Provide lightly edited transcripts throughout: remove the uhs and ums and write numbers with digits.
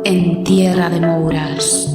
en Tierra de Mouras.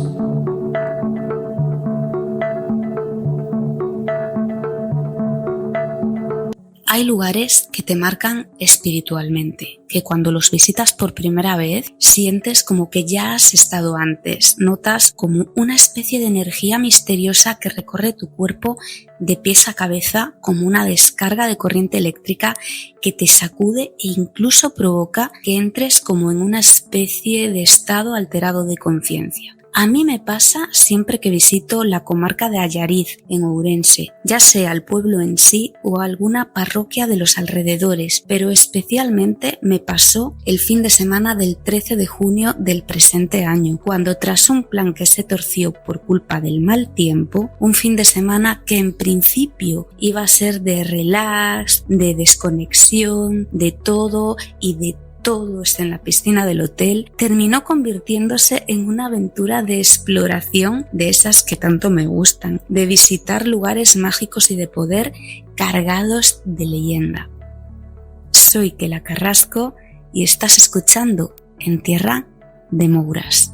Hay lugares que te marcan espiritualmente, que cuando los visitas por primera vez sientes como que ya has estado antes, notas como una especie de energía misteriosa que recorre tu cuerpo de pies a cabeza como una descarga de corriente eléctrica que te sacude e incluso provoca que entres como en una especie de estado alterado de conciencia. A mí me pasa siempre que visito la comarca de Allariz, en Ourense, ya sea el pueblo en sí o alguna parroquia de los alrededores, pero especialmente me pasó el fin de semana del 13 de junio del presente año, cuando tras un plan que se torció por culpa del mal tiempo, un fin de semana que en principio iba a ser de relax, de desconexión, de todo y de todos en la piscina del hotel, terminó convirtiéndose en una aventura de exploración de esas que tanto me gustan, de visitar lugares mágicos y de poder cargados de leyenda. Soy Kela Carrasco y estás escuchando En Tierra de Mouras.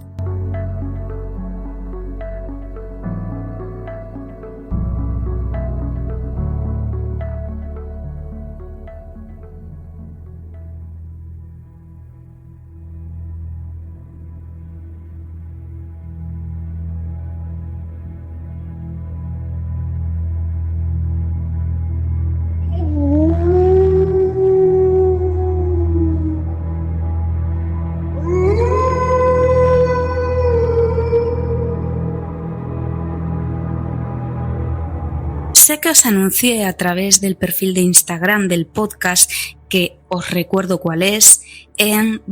Sé que os anuncié a través del perfil de Instagram del podcast, que os recuerdo cuál es, en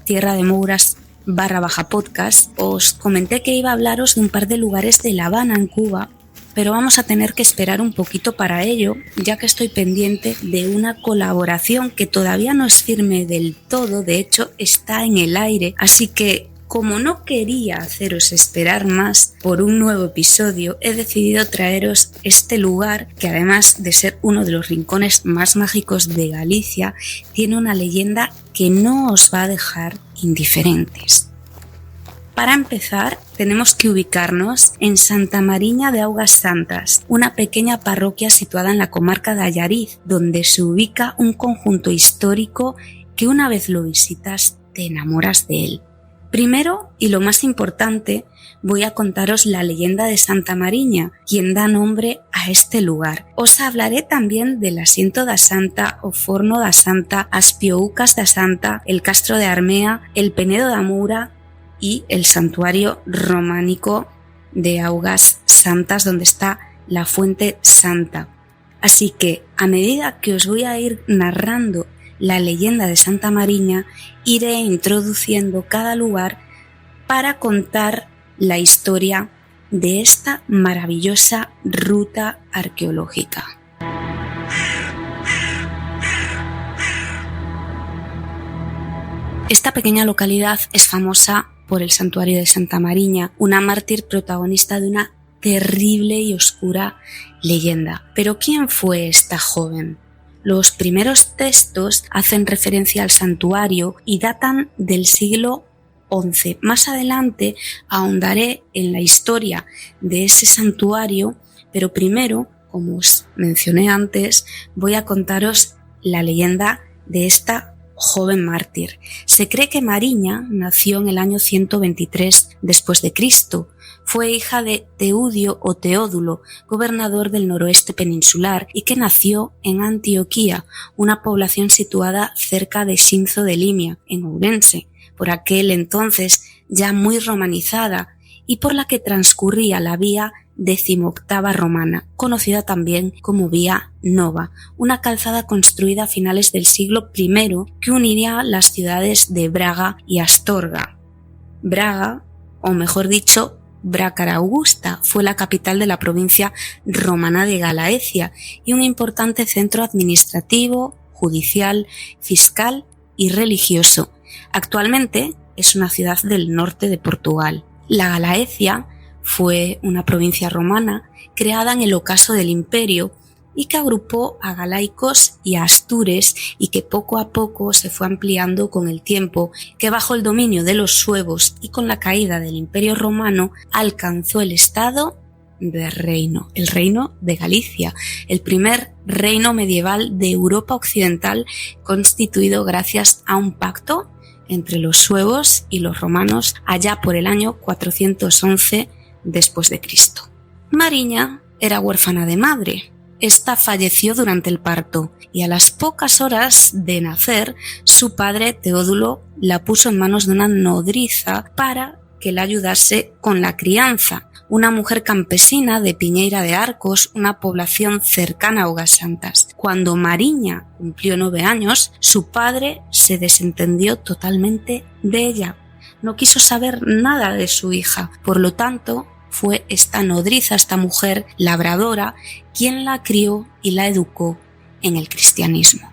/Tierra de Mouras /podcast. Os comenté que iba a hablaros de un par de lugares de La Habana, en Cuba, pero vamos a tener que esperar un poquito para ello, ya que estoy pendiente de una colaboración que todavía no es firme del todo, de hecho está en el aire, así que como no quería haceros esperar más por un nuevo episodio, he decidido traeros este lugar que, además de ser uno de los rincones más mágicos de Galicia, tiene una leyenda que no os va a dejar indiferentes. Para empezar, tenemos que ubicarnos en Santa Mariña de Augas Santas, una pequeña parroquia situada en la comarca de Allariz, donde se ubica un conjunto histórico que una vez lo visitas te enamoras de él. Primero, y lo más importante, voy a contaros la leyenda de Santa Mariña, quien da nombre a este lugar. Os hablaré también del asiento da Santa, o forno da Santa, as Pioucas da Santa, el castro de Armea, el Penedo da Moura y el santuario románico de Augas Santas, donde está la Fuente Santa. Así que, a medida que os voy a ir narrando la leyenda de Santa Mariña, iré introduciendo cada lugar para contar la historia de esta maravillosa ruta arqueológica. Esta pequeña localidad es famosa por el santuario de Santa Mariña, una mártir protagonista de una terrible y oscura leyenda. ¿Pero quién fue esta joven? Los primeros textos hacen referencia al santuario y datan del siglo XI. Más adelante ahondaré en la historia de ese santuario, pero primero, como os mencioné antes, voy a contaros la leyenda de esta joven mártir. Se cree que Mariña nació en el año 123 después de Cristo. Fue hija de Teudio o Teodulo, gobernador del noroeste peninsular, y que nació en Antioquía, una población situada cerca de Xinzo de Limia, en Ourense, por aquel entonces ya muy romanizada, y por la que transcurría la vía 18ª romana, conocida también como Vía Nova, una calzada construida a finales del siglo I que uniría las ciudades de Braga y Astorga. Braga, o mejor dicho, Brácara Augusta, fue la capital de la provincia romana de Galaecia y un importante centro administrativo, judicial, fiscal y religioso. Actualmente es una ciudad del norte de Portugal. La Galaecia fue una provincia romana creada en el ocaso del Imperio y que agrupó a galaicos y a astures y que poco a poco se fue ampliando con el tiempo, que bajo el dominio de los suevos y con la caída del Imperio Romano alcanzó el estado de reino, el reino de Galicia, el primer reino medieval de Europa Occidental constituido gracias a un pacto entre los suevos y los romanos allá por el año 411 después de Cristo. Mariña era huérfana de madre. Esta falleció durante el parto y a las pocas horas de nacer, su padre Teodulo la puso en manos de una nodriza para que la ayudase con la crianza, una mujer campesina de Piñeira de Arcos, una población cercana a Augasantas. Cuando Mariña cumplió 9 años, su padre se desentendió totalmente de ella. No quiso saber nada de su hija, por lo tanto, fue esta nodriza, esta mujer labradora, quien la crió y la educó en el cristianismo.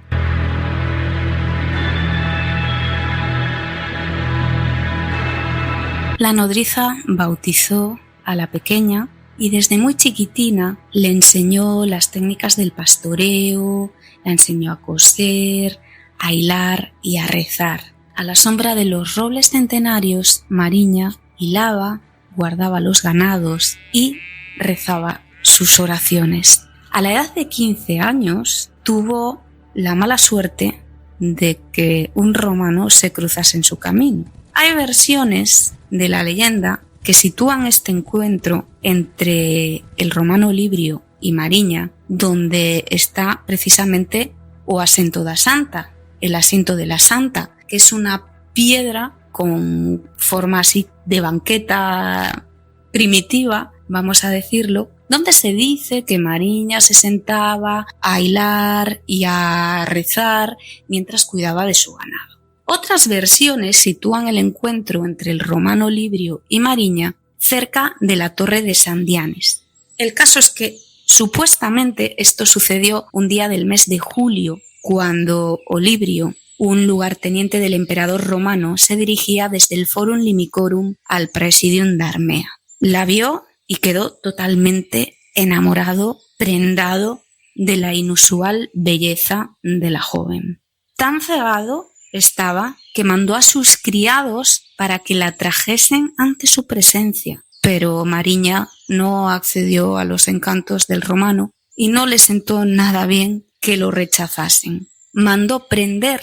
La nodriza bautizó a la pequeña y desde muy chiquitina le enseñó las técnicas del pastoreo, la enseñó a coser, a hilar y a rezar. A la sombra de los robles centenarios, Mariña hilaba, guardaba los ganados y rezaba sus oraciones. A la edad de 15 años tuvo la mala suerte de que un romano se cruzase en su camino. Hay versiones de la leyenda que sitúan este encuentro entre el romano Librio y Mariña, donde está precisamente o asento da Santa, el asiento de la Santa, que es una piedra con forma así de banqueta primitiva, vamos a decirlo, donde se dice que Mariña se sentaba a hilar y a rezar mientras cuidaba de su ganado. Otras versiones sitúan el encuentro entre el romano Librio y Mariña cerca de la torre de Sandianes. El caso es que supuestamente esto sucedió un día del mes de julio, cuando Olibrio, un lugarteniente del emperador romano, se dirigía desde el Forum Limicorum al Praesidium de Armea. La vio y quedó totalmente enamorado, prendado de la inusual belleza de la joven. Tan cegado estaba que mandó a sus criados para que la trajesen ante su presencia. Pero Mariña no accedió a los encantos del romano y no le sentó nada bien que lo rechazasen. Mandó prender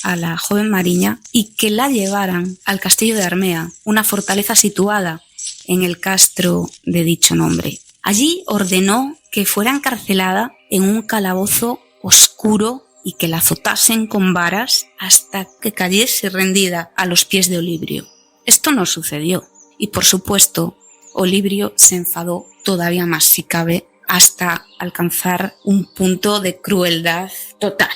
a la joven Mariña y que la llevaran al castillo de Armea, una fortaleza situada en el castro de dicho nombre. Allí ordenó que fuera encarcelada en un calabozo oscuro y que la azotasen con varas hasta que cayese rendida a los pies de Olibrio. Esto no sucedió y, por supuesto, Olibrio se enfadó todavía más, si cabe, hasta alcanzar un punto de crueldad total.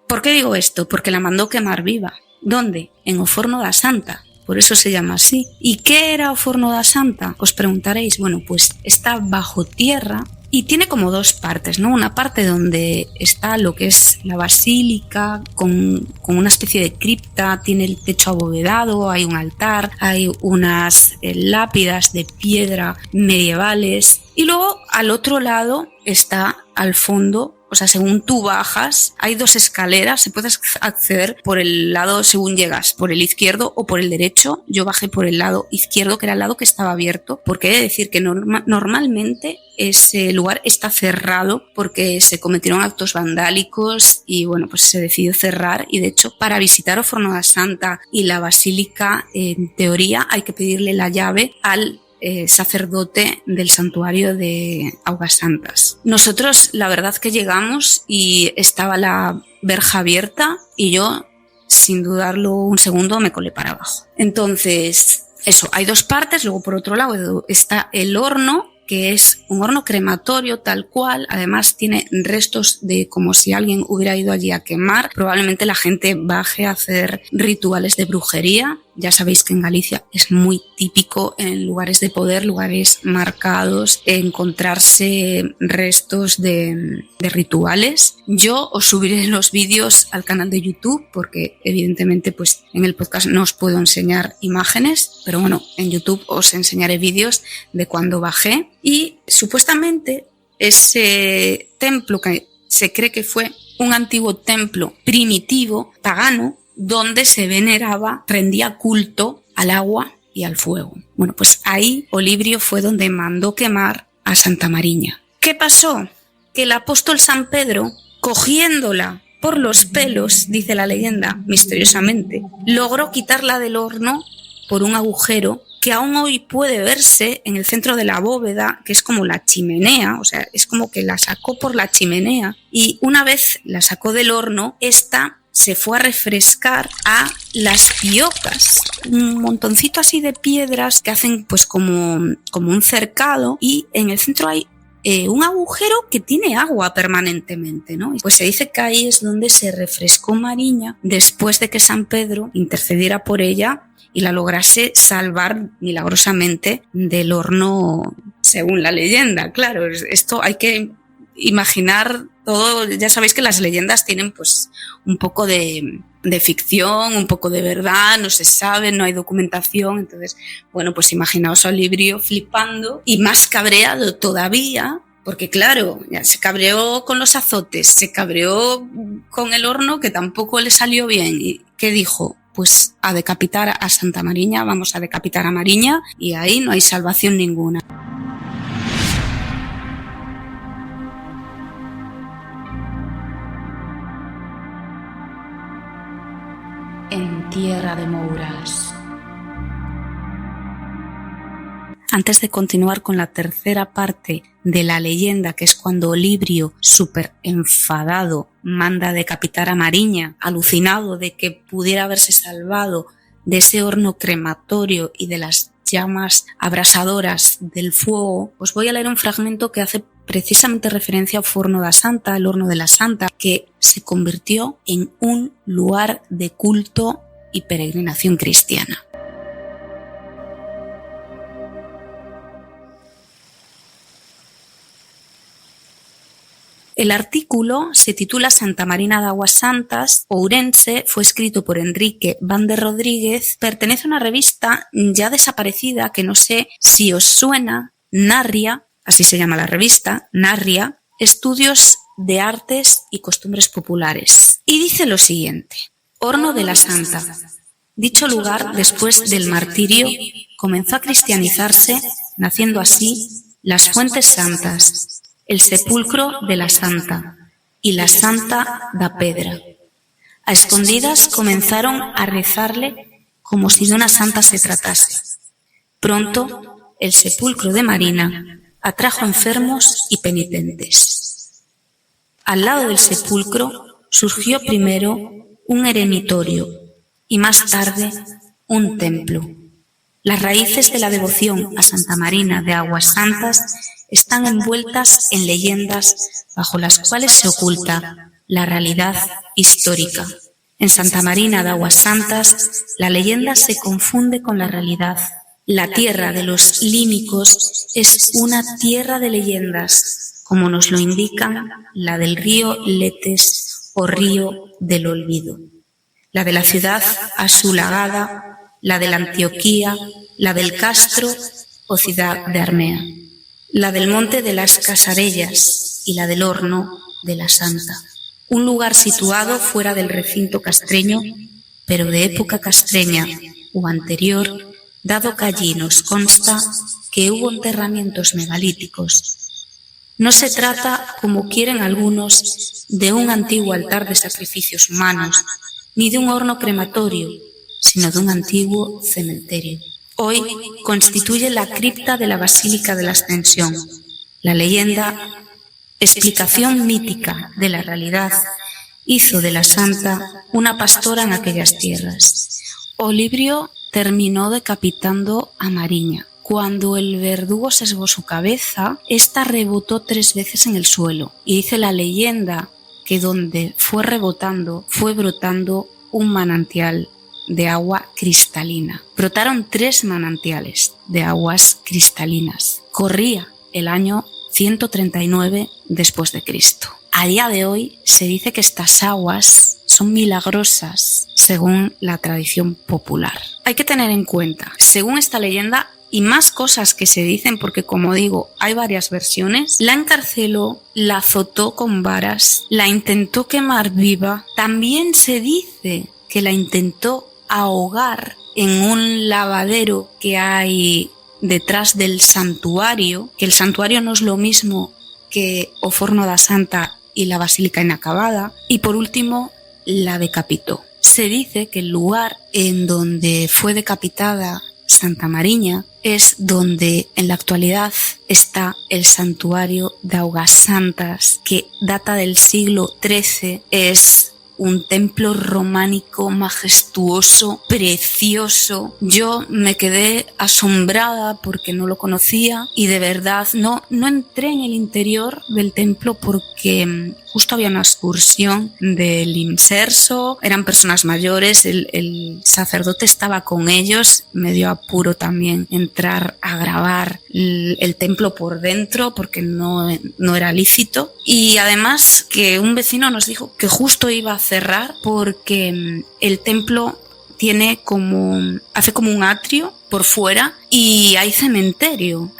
¿Por qué digo esto? Porque la mandó quemar viva. ¿Dónde? En O Forno da Santa. Por eso se llama así. ¿Y qué era O Forno da Santa? Os preguntaréis. Bueno, pues está bajo tierra y tiene como dos partes, ¿no? Una parte donde está lo que es la basílica, con una especie de cripta, tiene el techo abovedado, hay un altar, hay unas lápidas de piedra medievales. Y luego al otro lado está al fondo, o sea, según tú bajas, hay dos escaleras, se puede acceder por el lado según llegas, por el izquierdo o por el derecho. Yo bajé por el lado izquierdo, que era el lado que estaba abierto, porque he de decir que normalmente ese lugar está cerrado porque se cometieron actos vandálicos y bueno, pues se decidió cerrar. Y de hecho, para visitar O Forno da Santa y la basílica, en teoría hay que pedirle la llave al sacerdote del santuario de Augasantas. Nosotros la verdad que llegamos y estaba la verja abierta y yo, sin dudarlo un segundo, me colé para abajo. Entonces, eso, hay dos partes. Luego por otro lado está el horno, que es un horno crematorio tal cual. Además tiene restos de como si alguien hubiera ido allí a quemar. Probablemente la gente baje a hacer rituales de brujería. Ya sabéis que en Galicia es muy típico en lugares de poder, lugares marcados, encontrarse restos de rituales. Yo os subiré los vídeos al canal de YouTube porque evidentemente pues en el podcast no os puedo enseñar imágenes, pero bueno, en YouTube os enseñaré vídeos de cuando bajé y supuestamente ese templo que se cree que fue un antiguo templo primitivo, pagano, donde se veneraba, rendía culto al agua y al fuego. Bueno, pues ahí Olibrio fue donde mandó quemar a Santa Mariña. ¿Qué pasó? Que el apóstol San Pedro, cogiéndola por los pelos, dice la leyenda, misteriosamente, logró quitarla del horno por un agujero que aún hoy puede verse en el centro de la bóveda, que es como la chimenea, o sea, es como que la sacó por la chimenea, y una vez la sacó del horno, esta se fue a refrescar a las piocas, un montoncito así de piedras que hacen pues como un cercado, y en el centro hay un agujero que tiene agua permanentemente, ¿no? Pues se dice que ahí es donde se refrescó Mariña después de que San Pedro intercediera por ella y la lograse salvar milagrosamente del horno, según la leyenda. Claro, esto hay que imaginar todo. Ya sabéis que las leyendas tienen pues un poco de ficción, un poco de verdad, no se sabe, no hay documentación. Entonces, bueno, pues imaginaos a Olibrio flipando y más cabreado todavía, porque claro, ya se cabreó con los azotes, se cabreó con el horno que tampoco le salió bien. ¿Y qué dijo? Pues a decapitar a Santa Mariña, vamos a decapitar a Mariña, y ahí no hay salvación ninguna. En tierra de Mouras. Antes de continuar con la tercera parte de la leyenda, que es cuando Olibrio, súper enfadado, manda decapitar a Mariña, alucinado de que pudiera haberse salvado de ese horno crematorio y de las llamas abrasadoras del fuego, os voy a leer un fragmento que hace precisamente referencia al Forno da Santa, el horno de la Santa, que se convirtió en un lugar de culto y peregrinación cristiana. El artículo se titula Santa Marina de Aguas Santas, Ourense, fue escrito por Enrique Van de Rodríguez, pertenece a una revista ya desaparecida que no sé si os suena, Narria, así se llama la revista, Narria, Estudios de Artes y Costumbres Populares. Y dice lo siguiente: Horno de la Santa. Dicho lugar, después del martirio, comenzó a cristianizarse, naciendo así las Fuentes Santas, el sepulcro de la Santa y la Santa da Pedra. A escondidas comenzaron a rezarle como si de una santa se tratase. Pronto, el sepulcro de Marina atrajo enfermos y penitentes. Al lado del sepulcro surgió primero un eremitorio y más tarde un templo. Las raíces de la devoción a Santa Marina de Aguas Santas están envueltas en leyendas bajo las cuales se oculta la realidad histórica. En Santa Marina de Aguas Santas, la leyenda se confunde con la realidad. La tierra de los límicos es una tierra de leyendas, como nos lo indican la del río Letes o río del olvido, la de la ciudad azulagada, la de la Antioquía, la del Castro o ciudad de Armea, la del Monte de las Casarellas y la del Horno de la Santa, un lugar situado fuera del recinto castreño, pero de época castreña o anterior, dado que allí nos consta que hubo enterramientos megalíticos. No se trata, como quieren algunos, de un antiguo altar de sacrificios humanos, ni de un horno crematorio, sino de un antiguo cementerio. Hoy constituye la cripta de la Basílica de la Ascensión. La leyenda, explicación mítica de la realidad, hizo de la Santa una pastora en aquellas tierras. Olibrio terminó decapitando a Mariña. Cuando el verdugo sesgó su cabeza, ésta rebotó 3 veces en el suelo. Y dice la leyenda que donde fue rebotando, fue brotando un manantial de agua cristalina. Brotaron 3 manantiales de aguas cristalinas. Corría el año 139 después de Cristo. A día de hoy se dice que estas aguas son milagrosas según la tradición popular. Hay que tener en cuenta, según esta leyenda, y más cosas que se dicen, porque como digo, hay varias versiones. La encarceló, la azotó con varas, la intentó quemar viva. También se dice que la intentó ahogar en un lavadero que hay detrás del santuario, que el santuario no es lo mismo que o Forno da Santa y la Basílica Inacabada. Y por último, la decapitó. Se dice que el lugar en donde fue decapitada Santa Mariña es donde en la actualidad está el santuario de Augasantas, que data del siglo XIII, es un templo románico majestuoso, precioso. Yo me quedé asombrada porque no lo conocía y de verdad no entré en el interior del templo porque justo había una excursión del inserso, eran personas mayores, el sacerdote estaba con ellos, me dio apuro también entrar a grabar el templo por dentro porque no era lícito. Y además que un vecino nos dijo que justo iba a cerrar porque el templo hace como un atrio por fuera y hay cementerio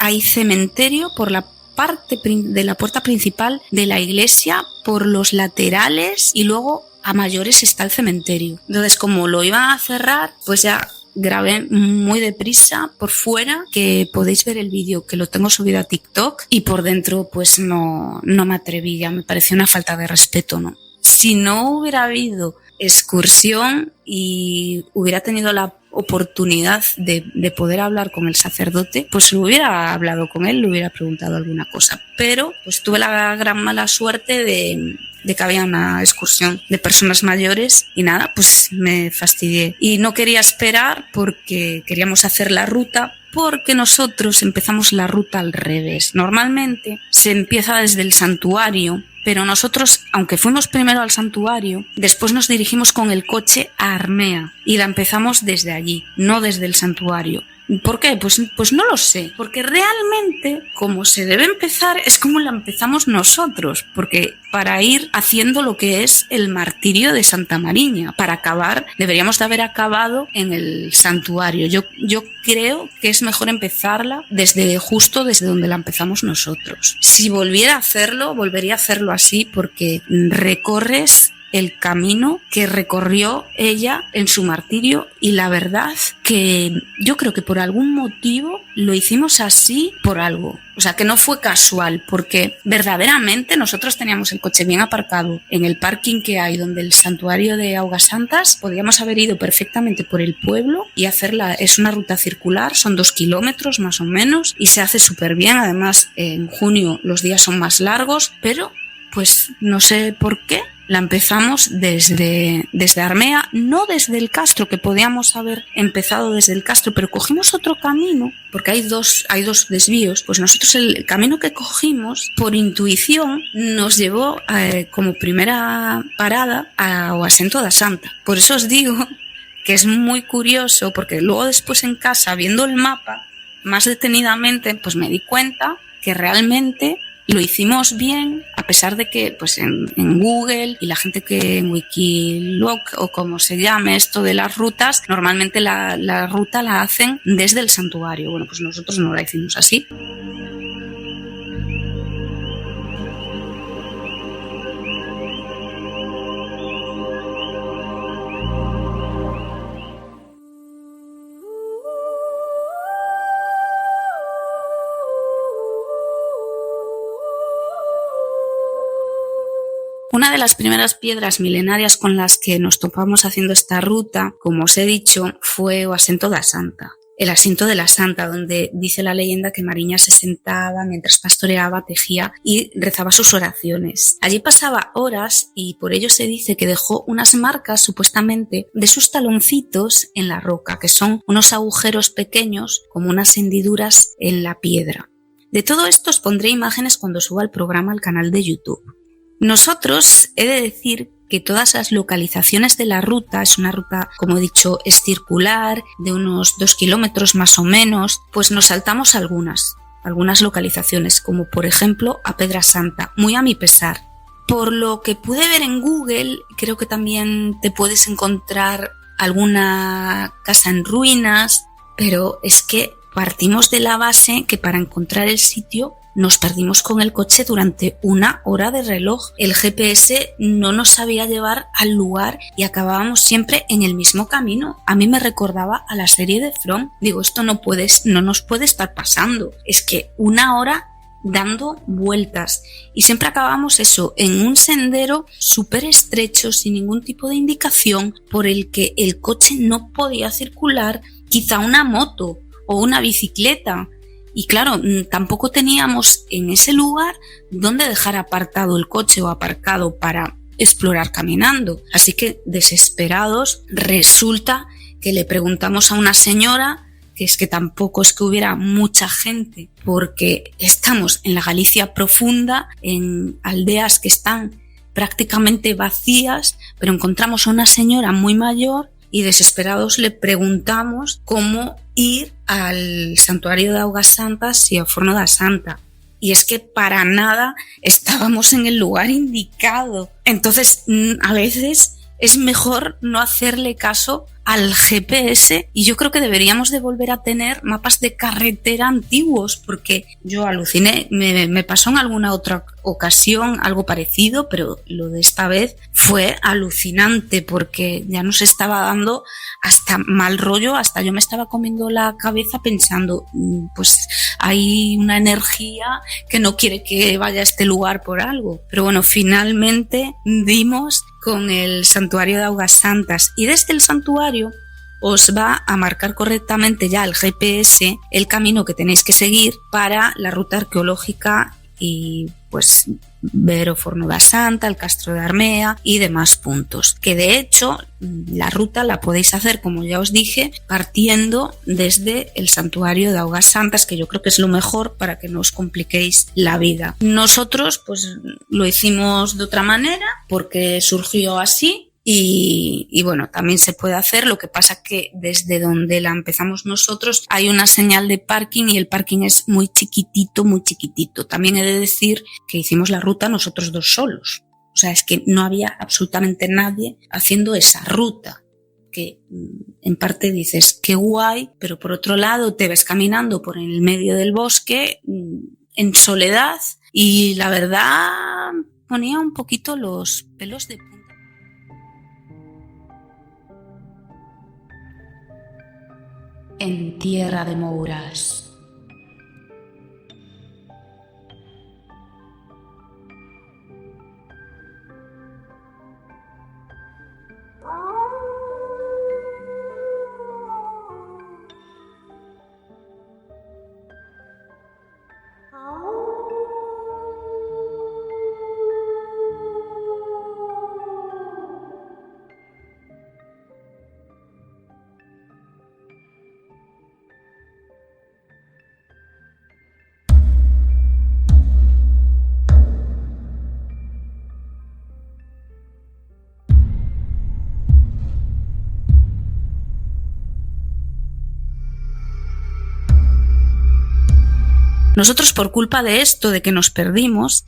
por la parte de la puerta principal de la iglesia, por los laterales y luego a mayores está el cementerio. Entonces, como lo iban a cerrar, pues ya grabé muy deprisa por fuera, que podéis ver el vídeo que lo tengo subido a TikTok, y por dentro pues no me atreví, ya me pareció una falta de respeto, ¿no? Si no hubiera habido excursión y hubiera tenido la oportunidad de poder hablar con el sacerdote, pues lo hubiera hablado con él, le hubiera preguntado alguna cosa, pero pues tuve la gran mala suerte de que había una excursión de personas mayores y nada, pues me fastidié y no quería esperar porque queríamos hacer la ruta, porque nosotros empezamos la ruta al revés. Normalmente se empieza desde el santuario, pero nosotros, aunque fuimos primero al santuario, después nos dirigimos con el coche a Armea y la empezamos desde allí, no desde el santuario. ¿Por qué? Pues no lo sé, porque realmente como se debe empezar es como la empezamos nosotros, porque para ir haciendo lo que es el martirio de Santa Mariña, para acabar, deberíamos de haber acabado en el santuario. Yo creo que es mejor empezarla desde donde la empezamos nosotros. Si volviera a hacerlo, volvería a hacerlo así, porque recorres el camino que recorrió ella en su martirio y la verdad que yo creo que por algún motivo lo hicimos así por algo. O sea, que no fue casual, porque verdaderamente nosotros teníamos el coche bien aparcado en el parking que hay donde el santuario de Augasantas. Podíamos haber ido perfectamente por el pueblo y hacerla. Es una ruta circular, son 2 kilómetros más o menos y se hace súper bien. Además, en junio los días son más largos, pero pues no sé por qué la empezamos desde Armea, no desde el Castro, que podíamos haber empezado desde el Castro, pero cogimos otro camino, porque hay dos desvíos. Pues nosotros el camino que cogimos, por intuición, nos llevó como primera parada a Oasento da Santa. Por eso os digo que es muy curioso, porque luego después en casa, viendo el mapa más detenidamente, pues me di cuenta que realmente lo hicimos bien, a pesar de que pues en Google y la gente que en Wikiloc o como se llame esto de las rutas, normalmente la ruta la hacen desde el santuario. Bueno, pues nosotros no la hicimos así. Una de las primeras piedras milenarias con las que nos topamos haciendo esta ruta, como os he dicho, fue o Asento da Santa. El asiento de la Santa, donde dice la leyenda que Mariña se sentaba mientras pastoreaba, tejía y rezaba sus oraciones. Allí pasaba horas y por ello se dice que dejó unas marcas, supuestamente, de sus taloncitos en la roca, que son unos agujeros pequeños como unas hendiduras en la piedra. De todo esto os pondré imágenes cuando suba el programa al canal de YouTube. Nosotros, he de decir que todas las localizaciones de la ruta, es una ruta, como he dicho, es circular, de unos 2 kilómetros más o menos, pues nos saltamos algunas localizaciones, como por ejemplo a Pedra Santa, muy a mi pesar. Por lo que pude ver en Google, creo que también te puedes encontrar alguna casa en ruinas, pero es que partimos de la base que para encontrar el sitio nos perdimos con el coche durante 1 hora de reloj. El GPS no nos sabía llevar al lugar y acabábamos siempre en el mismo camino. A mí me recordaba a la serie de From. Digo, esto no nos puede estar pasando. Es que 1 hora dando vueltas y siempre acabamos eso en un sendero súper estrecho sin ningún tipo de indicación por el que el coche no podía circular, quizá una moto o una bicicleta. Y claro, tampoco teníamos en ese lugar donde dejar apartado el coche o aparcado para explorar caminando. Así que desesperados, resulta que le preguntamos a una señora, que es que tampoco es que hubiera mucha gente, porque estamos en la Galicia profunda, en aldeas que están prácticamente vacías, pero encontramos a una señora muy mayor y desesperados le preguntamos cómo ir al santuario de Augas Santas y ao Forno da Santa. Y es que para nada estábamos en el lugar indicado. Entonces, a veces es mejor no hacerle caso al GPS y yo creo que deberíamos de volver a tener mapas de carretera antiguos, porque yo aluciné, me pasó en alguna otra ocasión algo parecido, pero lo de esta vez fue alucinante porque ya nos estaba dando hasta mal rollo, hasta yo me estaba comiendo la cabeza pensando, pues hay una energía que no quiere que vaya a este lugar por algo. Pero bueno, finalmente dimos con el santuario de Augas Santas y desde el santuario os va a marcar correctamente ya el GPS el camino que tenéis que seguir para la ruta arqueológica y pues ver o Forno da Santa, el Castro de Armea y demás puntos. Que de hecho la ruta la podéis hacer, como ya os dije, partiendo desde el santuario de Augas Santas, que yo creo que es lo mejor para que no os compliquéis la vida. Nosotros pues lo hicimos de otra manera porque surgió así. Y bueno, también se puede hacer, lo que pasa que desde donde la empezamos nosotros hay una señal de parking y el parking es muy chiquitito, muy chiquitito. También he de decir que hicimos la ruta nosotros 2 solos. O sea, es que no había absolutamente nadie haciendo esa ruta, que en parte dices qué guay, pero por otro lado te ves caminando por el medio del bosque en soledad y la verdad ponía un poquito los pelos de punta. En tierra de Mouras. Nosotros, por culpa de esto, de que nos perdimos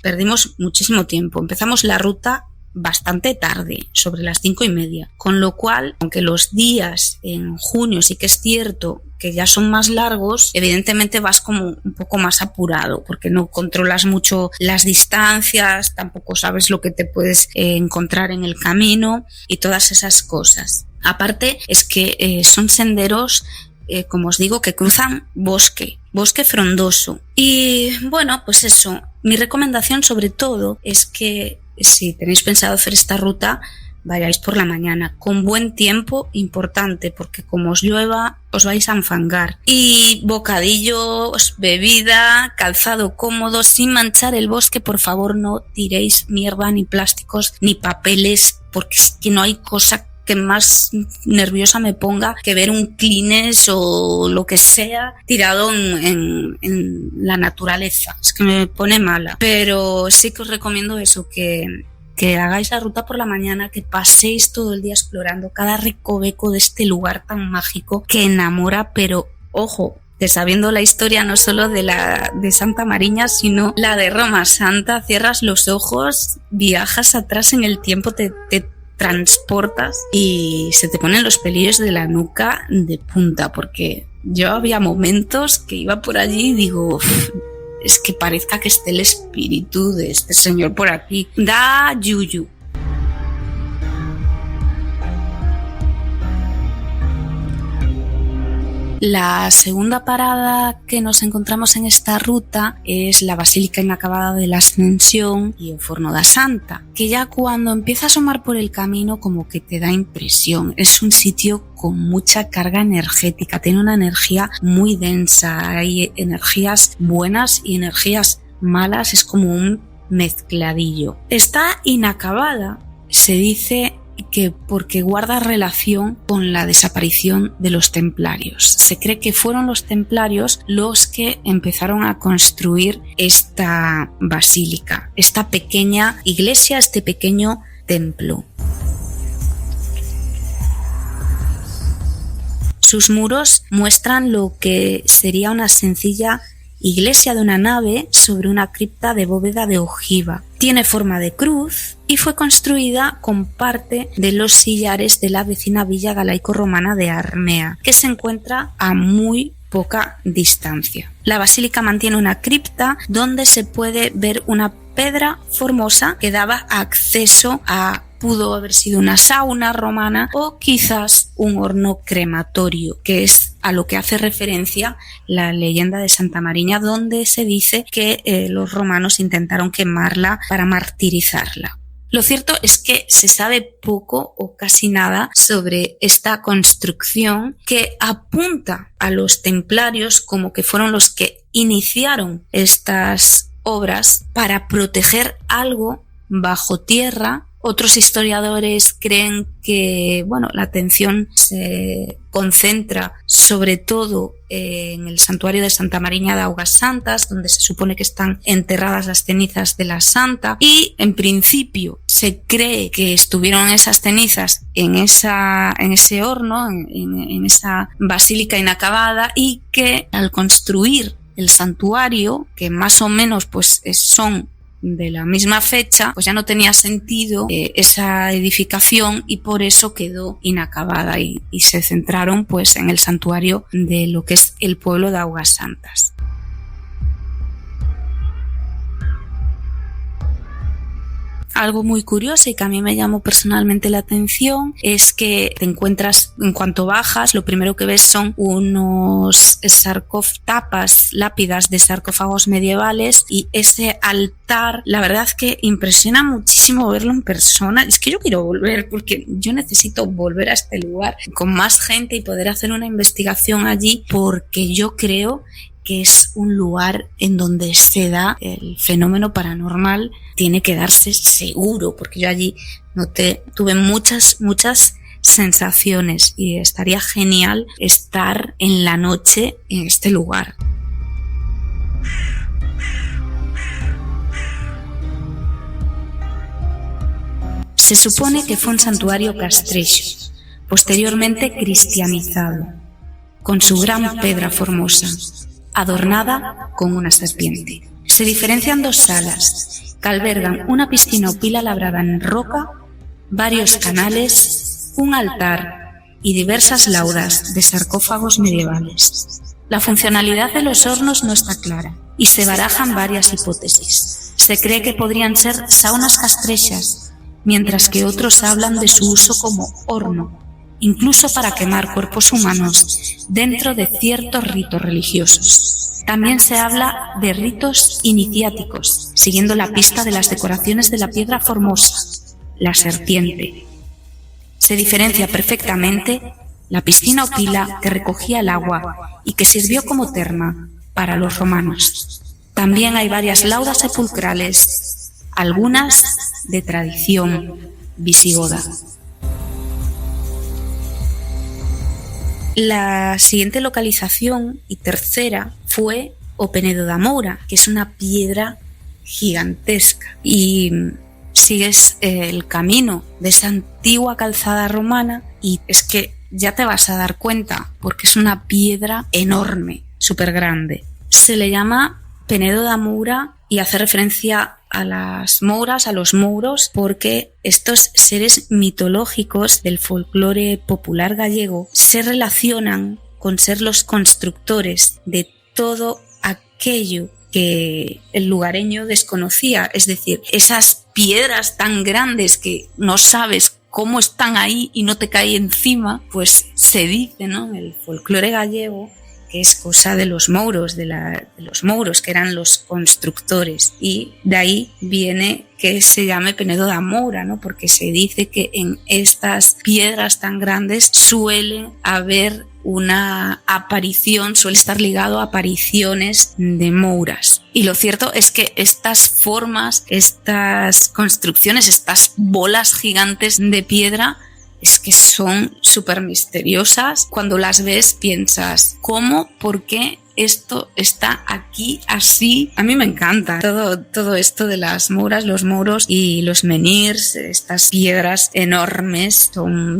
muchísimo tiempo. Empezamos la ruta bastante tarde, sobre las 5:30, con lo cual, aunque los días en junio sí que es cierto que ya son más largos, evidentemente vas como un poco más apurado, porque no controlas mucho las distancias, tampoco sabes lo que te puedes encontrar en el camino y todas esas cosas. Aparte, es que son senderos como os digo, que cruzan bosque frondoso. Y bueno, pues eso, mi recomendación sobre todo es que si tenéis pensado hacer esta ruta, vayáis por la mañana, con buen tiempo, importante, porque como os llueva, os vais a enfangar. Y bocadillos, bebida, calzado cómodo, sin manchar el bosque, por favor no tiréis mierda, ni plásticos, ni papeles, porque es que no hay cosa que más nerviosa me ponga que ver un Kleenex o lo que sea tirado en la naturaleza. Es que me pone mala. Pero sí que os recomiendo eso, que hagáis la ruta por la mañana, que paséis todo el día explorando cada recoveco de este lugar tan mágico que enamora, pero ojo, que sabiendo la historia no solo de Santa Mariña, sino la de Roma Santa, cierras los ojos, viajas atrás en el tiempo, te transportas y se te ponen los pelillos de la nuca de punta, porque yo había momentos que iba por allí y digo, es que parezca que esté el espíritu de este señor por aquí. Da yuyu. La segunda parada que nos encontramos en esta ruta es la Basílica Inacabada de la Ascensión y el Forno da Santa, que ya cuando empieza a asomar por el camino como que te da impresión. Es un sitio con mucha carga energética, tiene una energía muy densa, hay energías buenas y energías malas, es como un mezcladillo. Está inacabada, se dice que porque guarda relación con la desaparición de los templarios. Se cree que fueron los templarios los que empezaron a construir esta basílica, esta pequeña iglesia, este pequeño templo. Sus muros muestran lo que sería una sencilla iglesia de una nave sobre una cripta de bóveda de ojiva. Tiene forma de cruz y fue construida con parte de los sillares de la vecina villa galaico-romana de Armea, que se encuentra a muy poca distancia. La basílica mantiene una cripta donde se puede ver una piedra formosa que daba acceso a, pudo haber sido una sauna romana o quizás un horno crematorio, que es a lo que hace referencia la leyenda de Santa Mariña, donde se dice que los romanos intentaron quemarla para martirizarla. Lo cierto es que se sabe poco o casi nada sobre esta construcción, que apunta a los templarios como que fueron los que iniciaron estas obras para proteger algo bajo tierra. Otros historiadores creen que, la atención se concentra sobre todo en el santuario de Santa Mariña de Augas Santas, donde se supone que están enterradas las cenizas de la santa, y en principio se cree que estuvieron esas cenizas en ese horno, en esa basílica inacabada, y que al construir el santuario, que más o menos son de la misma fecha, pues ya no tenía sentido esa edificación, y por eso quedó inacabada y se centraron en el santuario de lo que es el pueblo de Augas Santas. Algo muy curioso y que a mí me llamó personalmente la atención es que te encuentras, en cuanto bajas, lo primero que ves son unos tapas, lápidas de sarcófagos medievales, y ese altar, la verdad es que impresiona muchísimo verlo en persona. Es que yo quiero volver, porque yo necesito volver a este lugar con más gente y poder hacer una investigación allí, porque yo creo que es un lugar en donde se da el fenómeno paranormal, tiene que darse seguro, porque yo allí tuve muchas sensaciones y estaría genial estar en la noche en este lugar. Se supone que fue un santuario castrecho, posteriormente cristianizado, con su gran pedra formosa, adornada con una serpiente. Se diferencian dos salas que albergan una piscina o pila labrada en roca, varios canales, un altar y diversas laudas de sarcófagos medievales. La funcionalidad de los hornos no está clara y se barajan varias hipótesis. Se cree que podrían ser saunas castrechas, mientras que otros hablan de su uso como horno, incluso para quemar cuerpos humanos dentro de ciertos ritos religiosos. También se habla de ritos iniciáticos, siguiendo la pista de las decoraciones de la piedra formosa, la serpiente. Se diferencia perfectamente la piscina o pila que recogía el agua y que sirvió como terma para los romanos. También hay varias laudas sepulcrales, algunas de tradición visigoda. La siguiente localización y tercera fue o Penedo da Moura, que es una piedra gigantesca, y sigues el camino de esa antigua calzada romana y es que ya te vas a dar cuenta porque es una piedra enorme, súper grande. Se le llama Penedo da Moura y hace referencia a las mouras, a los mouros, porque estos seres mitológicos del folclore popular gallego se relacionan con ser los constructores de todo aquello que el lugareño desconocía, es decir, esas piedras tan grandes que no sabes cómo están ahí y no te cae encima, pues se dice, ¿no?, en el folclore gallego, que es cosa de los mouros, de los mouros, que eran los constructores, y de ahí viene que se llame Penedo da Moura, ¿no?, porque se dice que en estas piedras tan grandes suele haber una aparición, suele estar ligado a apariciones de mouras. Y lo cierto es que estas formas, estas construcciones, estas bolas gigantes de piedra, es que son súper misteriosas. Cuando las ves piensas, ¿cómo? ¿Por qué esto está aquí así? A mí me encanta todo esto de las mouras, los mouros y los menhirs, estas piedras enormes.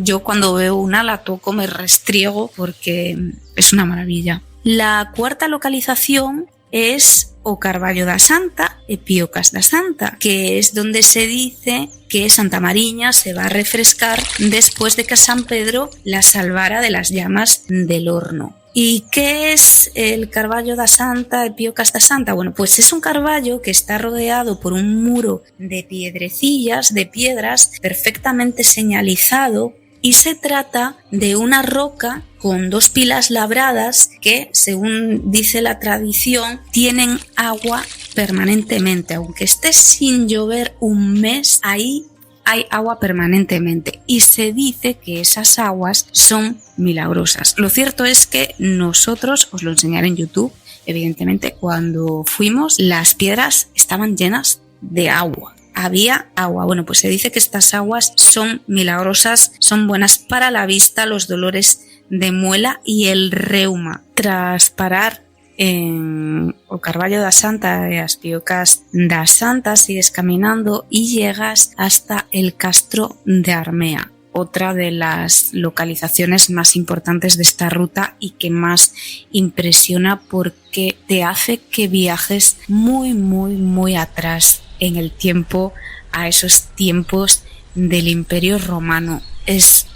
Yo cuando veo una la toco, me restriego porque es una maravilla. La cuarta localización es o Carballo da Santa e Piocas da Santa, que es donde se dice que Santa Mariña se va a refrescar después de que San Pedro la salvara de las llamas del horno. ¿Y qué es el Carballo da Santa e Piocas da Santa? Bueno, pues es un carballo que está rodeado por un muro de piedrecillas, de piedras, perfectamente señalizado, y se trata de una roca con 2 pilas labradas que, según dice la tradición, tienen agua permanentemente. Aunque esté sin llover un mes, ahí hay agua permanentemente, y se dice que esas aguas son milagrosas. Lo cierto es que nosotros, os lo enseñaré en YouTube, evidentemente, cuando fuimos, las piedras estaban llenas de agua. Había agua. Bueno, pues se dice que estas aguas son milagrosas, son buenas para la vista, los dolores de muela y el reuma. Tras parar en o Carballo da Santa e as Piocas da Santa, sigues caminando y llegas hasta el Castro de Armea, otra de las localizaciones más importantes de esta ruta y que más impresiona porque te hace que viajes muy, muy, muy atrás en el tiempo, a esos tiempos del Imperio Romano. Es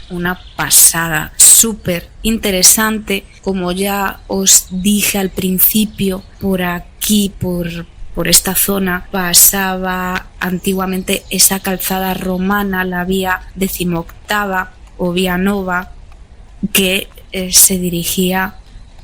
una pasada, súper interesante. Como ya os dije al principio, por aquí, por esta zona, pasaba antiguamente esa calzada romana, la vía 18ª o Vía Nova, que se dirigía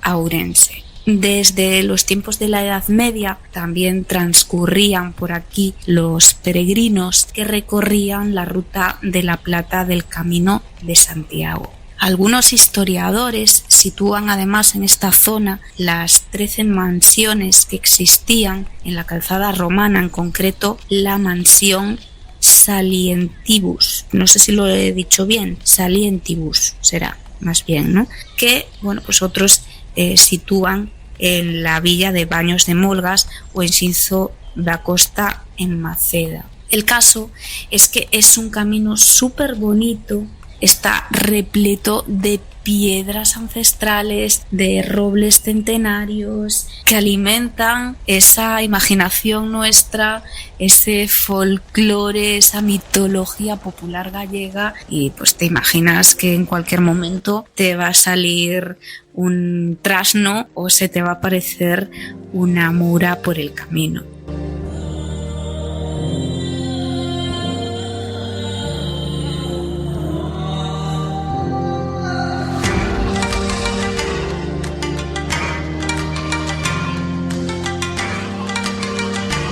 a Ourense. Desde los tiempos de la Edad Media también transcurrían por aquí los peregrinos que recorrían la ruta de la Plata del Camino de Santiago. Algunos historiadores sitúan además en esta zona las 13 mansiones que existían en la calzada romana, en concreto la mansión Salientibus. No sé si lo he dicho bien, Salientibus será más bien, ¿no? Que, bueno, pues otros sitúan en la villa de Baños de Molgas o en Sinzo da Costa en Maceda. El caso es que es un camino súper bonito, está repleto de piedras ancestrales, de robles centenarios que alimentan esa imaginación nuestra, ese folclore, esa mitología popular gallega, y pues te imaginas que en cualquier momento te va a salir un trasno o se te va a aparecer una mura por el camino.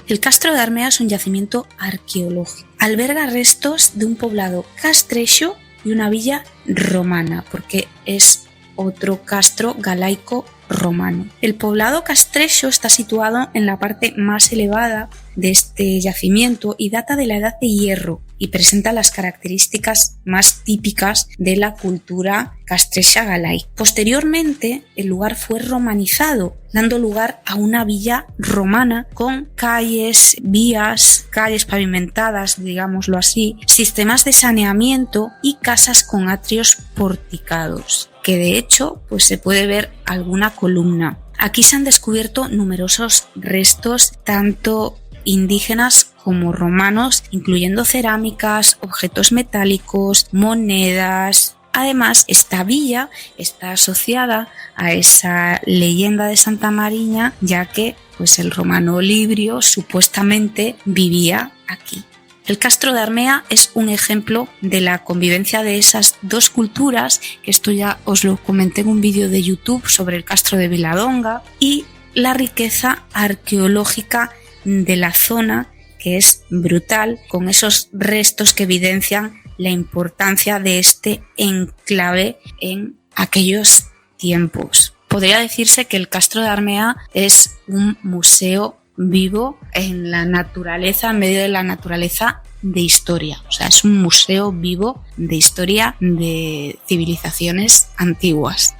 El Castro de Armea es un yacimiento arqueológico. Alberga restos de un poblado castrecho y una villa romana, porque es otro castro galaico romano. El poblado castrecho está situado en la parte más elevada de este yacimiento y data de la Edad de Hierro y presenta las características más típicas de la cultura castrecha galaica. Posteriormente, el lugar fue romanizado, dando lugar a una villa romana con calles, vías, calles pavimentadas, digámoslo así, sistemas de saneamiento y casas con atrios porticados, que de hecho pues se puede ver alguna columna. Aquí se han descubierto numerosos restos, tanto indígenas como romanos, incluyendo cerámicas, objetos metálicos, monedas. Además, esta villa está asociada a esa leyenda de Santa Mariña, ya que pues, el romano Librio supuestamente vivía aquí. El Castro de Armea es un ejemplo de la convivencia de esas dos culturas, que esto ya os lo comenté en un vídeo de YouTube sobre el Castro de Viladonga, y la riqueza arqueológica de la zona, que es brutal, con esos restos que evidencian la importancia de este enclave en aquellos tiempos. Podría decirse que el Castro de Armea es un museo vivo en la naturaleza, en medio de la naturaleza de historia. O sea, es un museo vivo de historia de civilizaciones antiguas.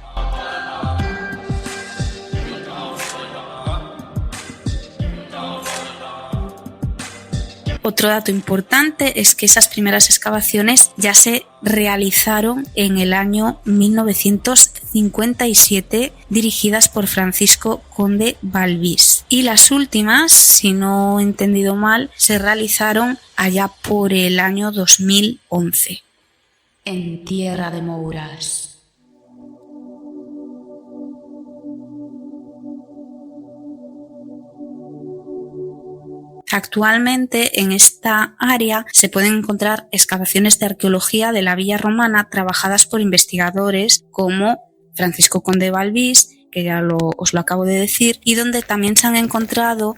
Otro dato importante es que esas primeras excavaciones ya se realizaron en el año 1957, dirigidas por Francisco Conde Balbís. Y las últimas, si no he entendido mal, se realizaron allá por el año 2011. En Tierra de Mouras. Actualmente en esta área se pueden encontrar excavaciones de arqueología de la villa romana trabajadas por investigadores como Francisco Conde Balbís, que ya os lo acabo de decir, y donde también se han encontrado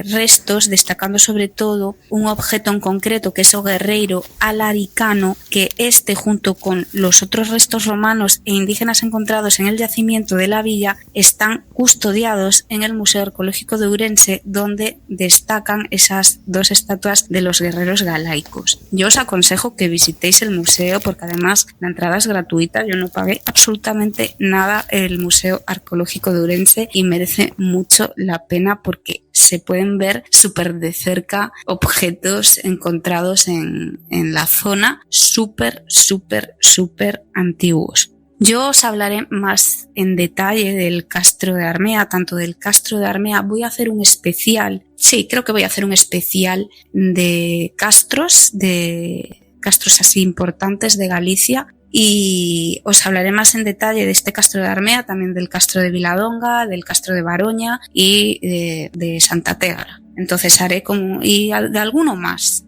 restos, destacando sobre todo un objeto en concreto que es o guerreiro alaricano, que junto con los otros restos romanos e indígenas encontrados en el yacimiento de la villa están custodiados en el Museo Arqueológico de Ourense, donde destacan esas dos estatuas de los guerreros galaicos. Yo os aconsejo que visitéis el museo porque además la entrada es gratuita, yo no pagué absolutamente nada el Museo Arqueológico de Ourense y merece mucho la pena porque se pueden ver súper de cerca objetos encontrados en la zona súper antiguos. Yo os hablaré más en detalle del Castro de Armea, tanto del Castro de Armea. Voy a hacer un especial, creo que voy a hacer un especial de castros así importantes de Galicia. Y os hablaré más en detalle de este Castro de Armea, también del Castro de Viladonga, del Castro de Baroña y de Santa Tegra. Entonces haré de alguno más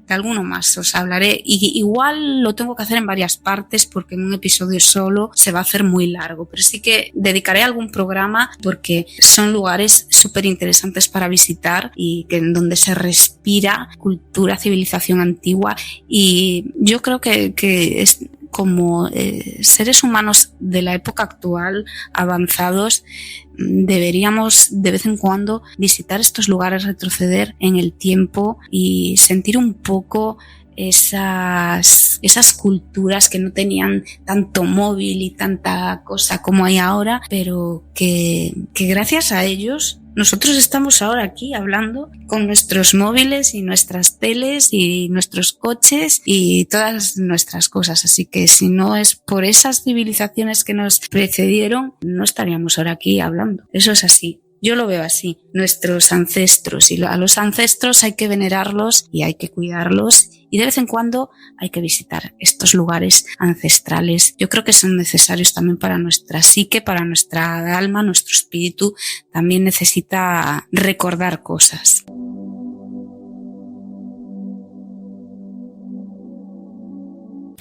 os hablaré, y igual lo tengo que hacer en varias partes porque en un episodio solo se va a hacer muy largo, pero sí que dedicaré algún programa porque son lugares súper interesantes para visitar y en donde se respira cultura, civilización antigua, y yo creo que es como seres humanos de la época actual, avanzados, deberíamos de vez en cuando visitar estos lugares, retroceder en el tiempo y sentir un poco esas culturas que no tenían tanto móvil y tanta cosa como hay ahora, pero que gracias a ellos nosotros estamos ahora aquí hablando con nuestros móviles y nuestras teles y nuestros coches y todas nuestras cosas. Así que si no es por esas civilizaciones que nos precedieron, no estaríamos ahora aquí hablando. Eso es así. Yo lo veo así. Nuestros ancestros, y a los ancestros hay que venerarlos y hay que cuidarlos, y de vez en cuando hay que visitar estos lugares ancestrales. Yo creo que son necesarios también para nuestra psique, para nuestra alma, nuestro espíritu también necesita recordar cosas.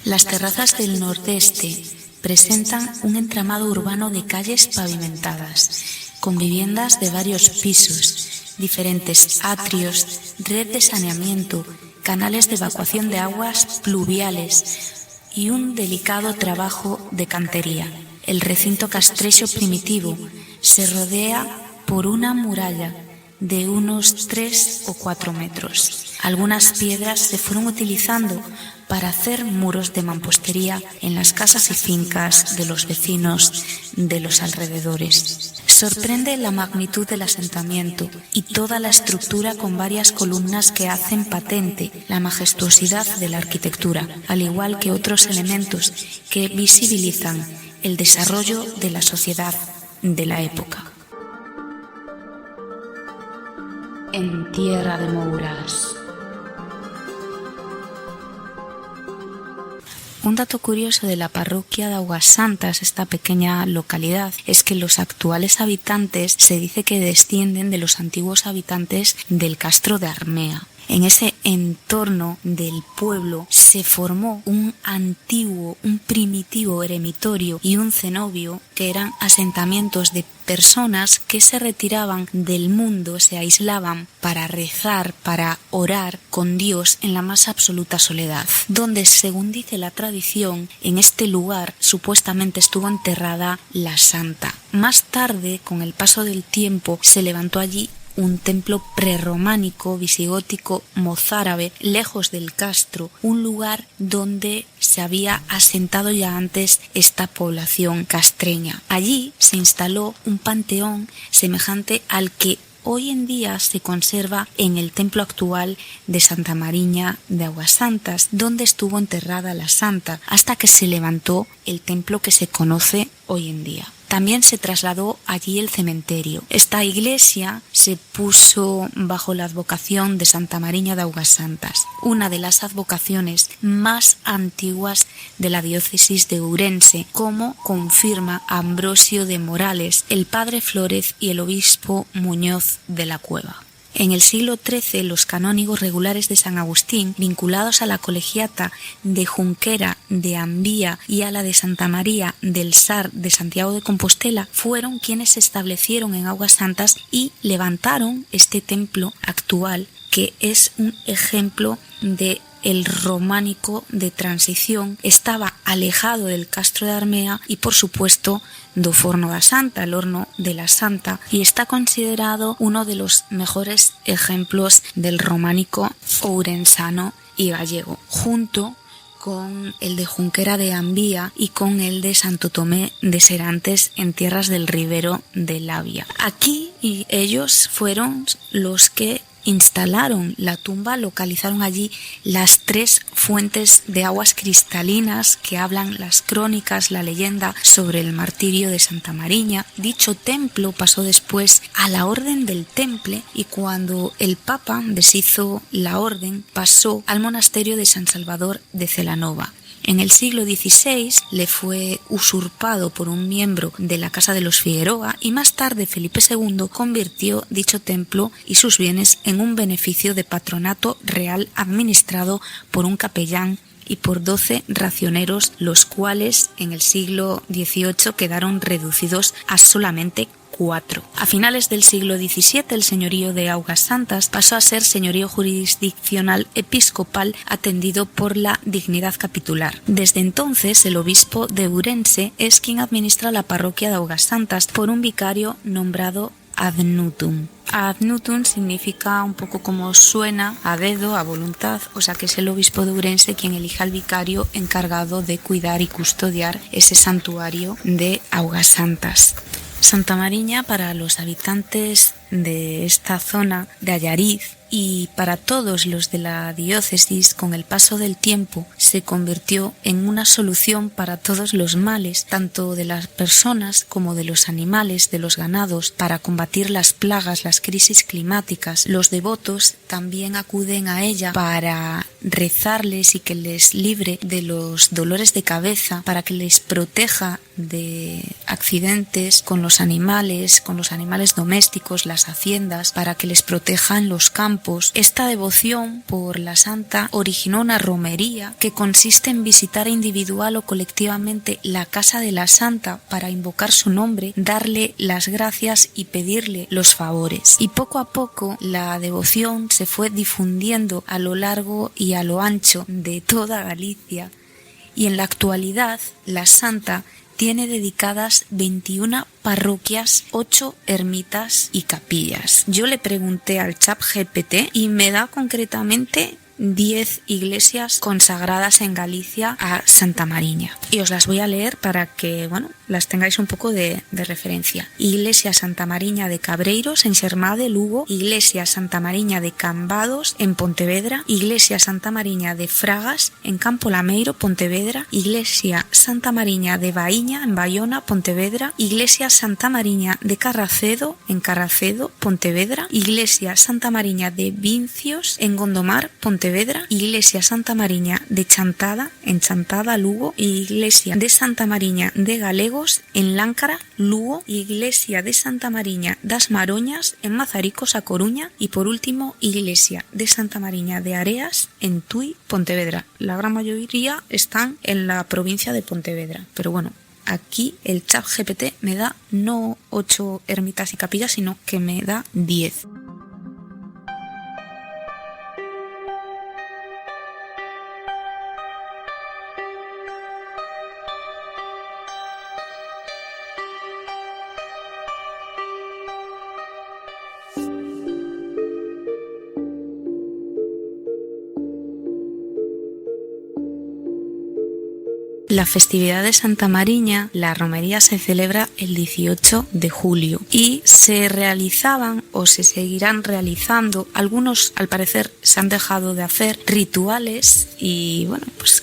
Las terrazas del Nordeste presentan un entramado urbano de calles pavimentadas, con viviendas de varios pisos, diferentes atrios, red de saneamiento, canales de evacuación de aguas pluviales y un delicado trabajo de cantería. El recinto castrecho primitivo se rodea por una muralla de unos 3 o 4 metros. Algunas piedras se fueron utilizando para hacer muros de mampostería en las casas y fincas de los vecinos de los alrededores. Sorprende la magnitud del asentamiento y toda la estructura con varias columnas que hacen patente la majestuosidad de la arquitectura, al igual que otros elementos que visibilizan el desarrollo de la sociedad de la época. en Tierra de Mouras. Un dato curioso de la parroquia de Augasantas, esta pequeña localidad, es que los actuales habitantes se dice que descienden de los antiguos habitantes del Castro de Armea. En ese entorno del pueblo se formó un primitivo eremitorio y un cenobio, que eran asentamientos de personas que se retiraban del mundo, se aislaban para rezar, para orar con Dios en la más absoluta soledad, donde, según dice la tradición, en este lugar supuestamente estuvo enterrada la santa. Más tarde, con el paso del tiempo, se levantó allí un templo prerrománico, visigótico, mozárabe, lejos del castro, un lugar donde se había asentado ya antes esta población castreña. Allí se instaló un panteón semejante al que hoy en día se conserva en el templo actual de Santa Mariña de Augasantas, donde estuvo enterrada la santa, hasta que se levantó el templo que se conoce hoy en día. También se trasladó allí el cementerio. Esta iglesia se puso bajo la advocación de Santa Mariña de Augasantas, una de las advocaciones más antiguas de la diócesis de Ourense, como confirma Ambrosio de Morales, el padre Flórez y el obispo Muñoz de la Cueva. En el siglo XIII, los canónigos regulares de San Agustín, vinculados a la colegiata de Junquera de Ambía y a la de Santa María del Sar de Santiago de Compostela, fueron quienes se establecieron en Augasantas y levantaron este templo actual, que es un ejemplo de el románico de transición. Estaba alejado del Castro de Armea y, por supuesto, do Forno da Santa, el horno de la Santa, y está considerado uno de los mejores ejemplos del románico ourensano y gallego, junto con el de Junquera de Ambía y con el de Santo Tomé de Serantes en tierras del Ribero de Labia. Aquí ellos fueron los que instalaron la tumba, localizaron allí las 3 fuentes de aguas cristalinas que hablan las crónicas, la leyenda sobre el martirio de Santa Mariña. Dicho templo pasó después a la Orden del Temple y cuando el Papa deshizo la orden pasó al monasterio de San Salvador de Celanova. En el siglo XVI le fue usurpado por un miembro de la Casa de los Figueroa y más tarde Felipe II convirtió dicho templo y sus bienes en un beneficio de patronato real administrado por un capellán y por 12 racioneros, los cuales en el siglo XVIII quedaron reducidos a solamente 4. A finales del siglo XVII el señorío de Augasantas pasó a ser señorío jurisdiccional episcopal atendido por la dignidad capitular. Desde entonces el obispo de Ourense es quien administra la parroquia de Augasantas por un vicario nombrado ad nutum. Ad nutum significa un poco como suena, a dedo, a voluntad, o sea que es el obispo de Ourense quien elija al vicario encargado de cuidar y custodiar ese santuario de Augasantas. Santa Mariña, para los habitantes de esta zona de Allariz y para todos los de la diócesis, con el paso del tiempo se convirtió en una solución para todos los males, tanto de las personas como de los animales, de los ganados, para combatir las plagas, las crisis climáticas. Los devotos también acuden a ella para rezarles y que les libre de los dolores de cabeza, para que les proteja de accidentes con los animales domésticos, las haciendas, para que les proteja en los campos. Esta devoción por la santa originó una romería que consiste en visitar individual o colectivamente la casa de la santa para invocar su nombre, darle las gracias y pedirle los favores. Y poco a poco la devoción se fue difundiendo a lo largo y a lo ancho de toda Galicia y en la actualidad la santa tiene dedicadas 21 parroquias, 8 ermitas y capillas. Yo le pregunté al ChatGPT y me da concretamente 10 iglesias consagradas en Galicia a Santa Mariña. Y os las voy a leer para que, las tengáis un poco de referencia. Iglesia Santa Mariña de Cabreiros en Xermade, Lugo. Iglesia Santa Mariña de Cambados en Pontevedra. Iglesia Santa Mariña de Fragas en Campo Lameiro, Pontevedra. Iglesia Santa Mariña de Baíña en Bayona, Pontevedra. Iglesia Santa Mariña de Carracedo en Carracedo, Pontevedra. Iglesia Santa Mariña de Vincios en Gondomar, Pontevedra. Iglesia Santa Mariña de Chantada en Chantada, Lugo. Iglesia de Santa Mariña de Galegos en Láncara, Lugo. Iglesia de Santa Mariña das Maroñas en Mazaricos, a Coruña. Y por último, Iglesia de Santa Mariña de Areas en Tui, Pontevedra. La gran mayoría están en la provincia de Pontevedra, pero aquí el ChatGPT me da no 8 ermitas y capillas, sino que me da 10. La festividad de Santa Mariña, la romería, se celebra el 18 de julio y se realizaban o se seguirán realizando, algunos al parecer se han dejado de hacer, rituales y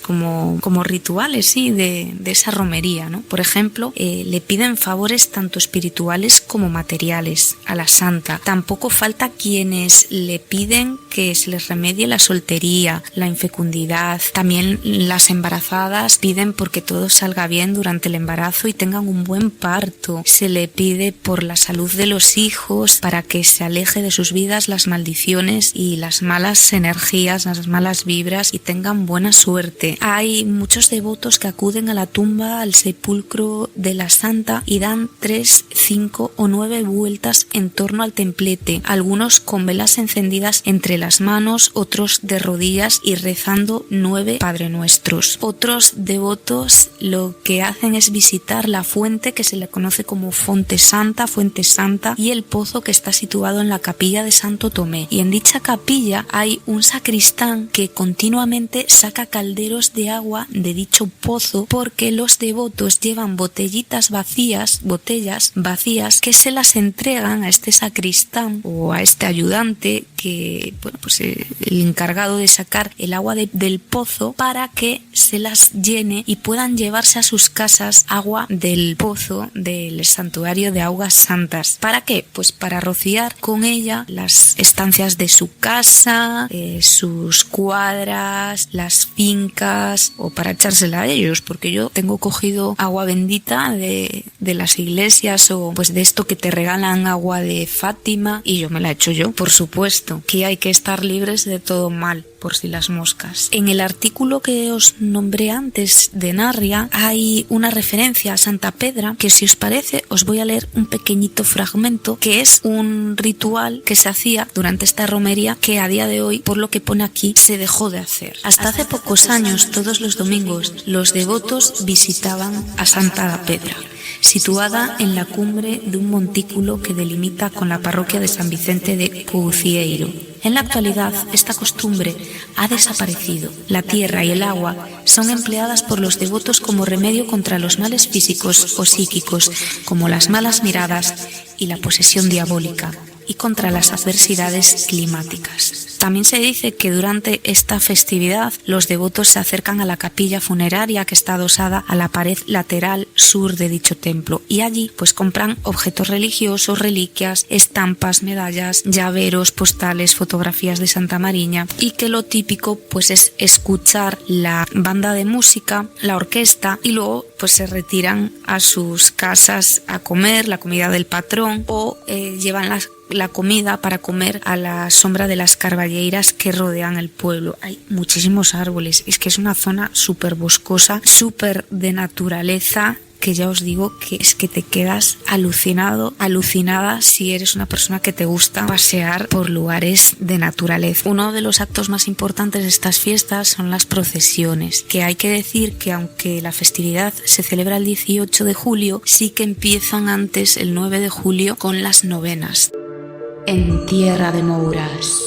como rituales, sí, de esa romería, ¿no? Por ejemplo, le piden favores tanto espirituales como materiales a la santa. Tampoco falta quienes le piden que se les remedie la soltería, la infecundidad. También las embarazadas piden porque todo salga bien durante el embarazo y tengan un buen parto. Se le pide por la salud de los hijos, para que se aleje de sus vidas las maldiciones y las malas energías, las malas vibras, y tengan buena suerte. Hay muchos devotos que acuden a la tumba, al sepulcro de la santa, y dan 3, 5 o 9 vueltas en torno al templete, algunos con velas encendidas entre las manos, otros de rodillas y rezando 9 Padre Nuestros. Otros devotos lo que hacen es visitar la fuente que se le conoce como Fuente Santa, y el pozo que está situado en la capilla de Santo Tomé. Y en dicha capilla hay un sacristán que continuamente saca calderos de agua de dicho pozo, porque los devotos llevan botellas vacías que se las entregan a este sacristán o a este ayudante, que el encargado de sacar el agua del pozo, para que se las llene y puedan llevarse a sus casas agua del pozo del santuario de aguas santas. ¿Para qué? Pues para rociar con ella las estancias de su casa, sus cuadras, las fincas, o para echársela a ellos, porque yo tengo cogido agua bendita de las iglesias, o pues de esto que te regalan agua de Fátima, y yo me la echo yo, por supuesto, que hay que estar libres de todo mal, por si las moscas. En el artículo que os nombré antes de Narria hay una referencia a Santa Pedra, que si os parece os voy a leer un pequeñito fragmento, que es un ritual que se hacía durante esta romería, que a día de hoy, por lo que pone aquí, se dejó de hacer. Hasta hace pocos años, todos los domingos, los devotos visitaban a Santa Pedra, situada en la cumbre de un montículo que delimita con la parroquia de San Vicente de Coucieiro. En la actualidad, esta costumbre ha desaparecido. La tierra y el agua son empleadas por los devotos como remedio contra los males físicos o psíquicos, como las malas miradas y la posesión diabólica, y contra las adversidades climáticas. También se dice que durante esta festividad los devotos se acercan a la capilla funeraria, que está adosada a la pared lateral sur de dicho templo, y allí pues compran objetos religiosos, reliquias, estampas, medallas, llaveros, postales, fotografías de Santa Mariña, y que lo típico pues es escuchar la banda de música, la orquesta, y luego pues se retiran a sus casas a comer la comida del patrón, o llevan la comida para comer a la sombra de las carballeiras que rodean el pueblo. Hay muchísimos árboles, es que es una zona súper boscosa, súper de naturaleza, que ya os digo que es que te quedas alucinada si eres una persona que te gusta pasear por lugares de naturaleza. Uno de los actos más importantes de estas fiestas son las procesiones, que hay que decir que aunque la festividad se celebra el 18 de julio, sí que empiezan antes, el 9 de julio, con las novenas. En Tierra de Mouras.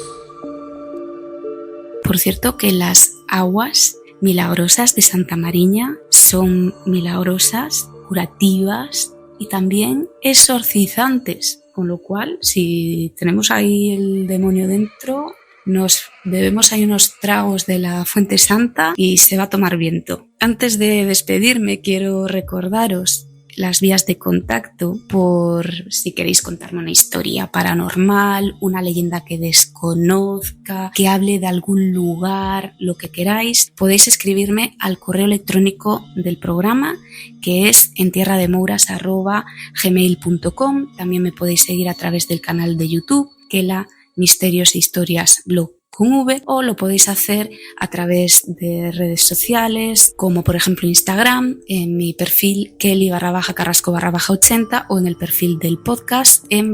Por cierto que las aguas milagrosas de Santa Mariña son milagrosas, curativas y también exorcizantes, con lo cual si tenemos ahí el demonio dentro, nos bebemos ahí unos tragos de la Fuente Santa y se va a tomar viento. Antes de despedirme quiero recordaros las vías de contacto por si queréis contarme una historia paranormal, una leyenda que desconozca, que hable de algún lugar, lo que queráis. Podéis escribirme al correo electrónico del programa, que es entierrademouras@gmail.com. También me podéis seguir a través del canal de YouTube, Kela Misterios e Historias Blog con V, o lo podéis hacer a través de redes sociales como por ejemplo Instagram, en mi perfil Kelly_Carrasco_80 o en el perfil del podcast en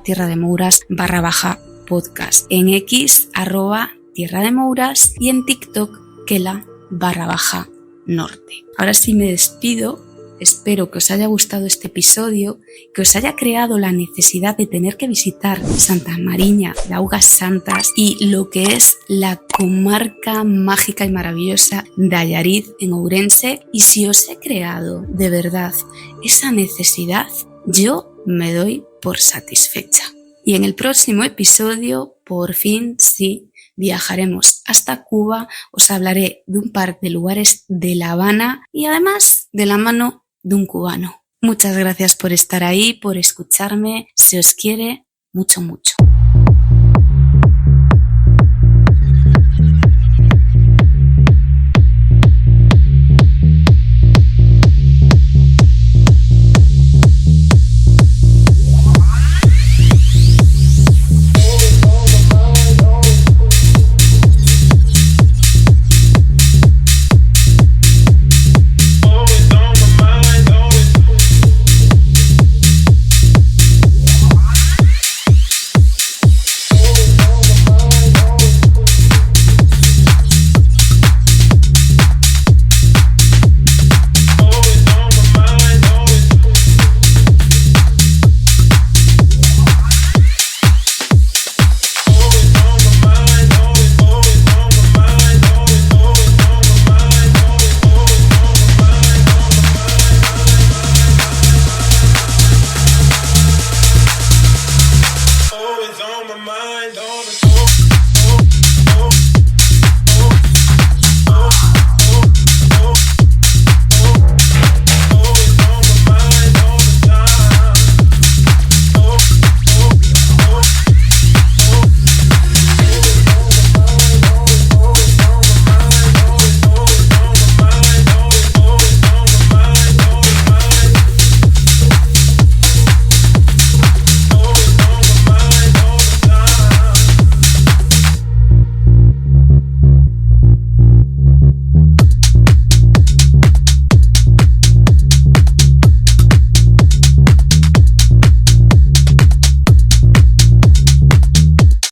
/Tierra de Mouras /podcast, en X @Tierra de Mouras y en TikTok Kela_Norte. Ahora sí me despido. Espero que os haya gustado este episodio, que os haya creado la necesidad de tener que visitar Santa Mariña de Augas Santas y lo que es la comarca mágica y maravillosa de Allariz en Ourense. Y si os he creado de verdad esa necesidad, yo me doy por satisfecha. Y en el próximo episodio, por fin, sí, viajaremos hasta Cuba, os hablaré de un par de lugares de La Habana y además de la mano de un cubano. Muchas gracias por estar ahí, por escucharme. Se os quiere mucho, mucho.